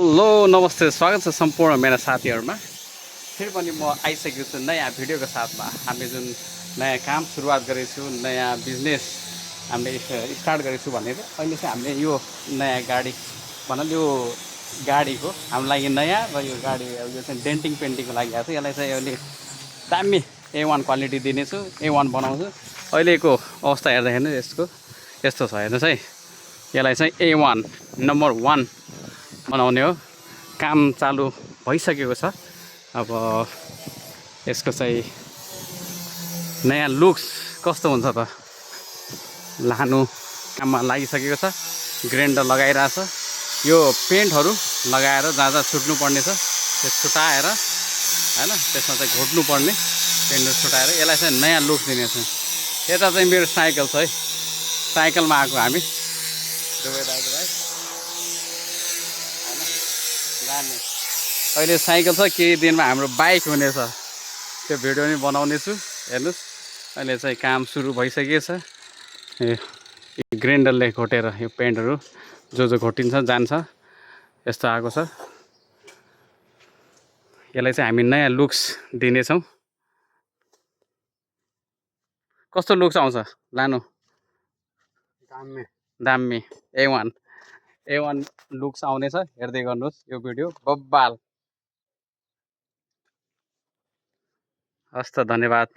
Hello नमस्ते, स्वागत छ सम्पूर्ण मेरा साथीहरूमा। फेरि पनि म आइसकेको छु नयाँ भिडियोको साथमा। हामी जुन नयाँ काम सुरुवात गरेको छु, नयाँ बिजनेस हामीले स्टार्ट गरेको छु भनेर अहिले चाहिँ हामीले यो नयाँ गाडी भन्नाले यो गाडीको हाम्रो लागि नयाँ र यो गाडी यो चाहिँ डेन्टिङ पेन्टिङको लागि आएको छ। यसलाई चाहिँ अहिले दामी A1 क्वालिटी दिनेछु, A1 बनाउँछु। अहिलेको अवस्था हेर्दाखेरि यसको यस्तो छ, हेर्नुहोस् है। यसलाई चाहिँ A1 नम्बर 1 बनाउने हो। काम चालु भइसकेको छ। अब यसको चाहिँ नयाँ लुक्स कस्तो हुन्छ त लानु काममा लागिसकेको छ। ग्राइन्डर लगाइरहेछ। यो पेन्टहरू लगाएर जहाँ जहाँ छुट्नु पर्ने छ त्यो छुटाएर हैन, त्यसमा चाहिँ घोट्नु पर्ने पेन्टहरू छुटाएर यसलाई चाहिँ नयाँ लुक दिनेछ। यता चाहिँ मेरो साइकल छ है, साइकलमा आएको हामी दुवै दाजुभाइ हैन जाने। अहिले साइकल छ, केही दिनमा हाम्रो बाइक हुनेछ, त्यो भिडियो पनि बनाउने छु। हेर्नुहोस् अहिले चाहिँ काम सुरु भइसकेको छ। ग्राइन्डरले घोटेर यो पेन्टहरू जो घोटिन्छ जान्छ, यस्तो आएको छ। यसलाई चाहिँ हामी नयाँ लुक्स दिनेछौँ। कस्तो लुक्स आउँछ लानु? दामी A1 लुक्स आउनेछ। हेर्दै गर्नुहोस् यो भिडियो बब्बाल। हस् त, धन्यवाद।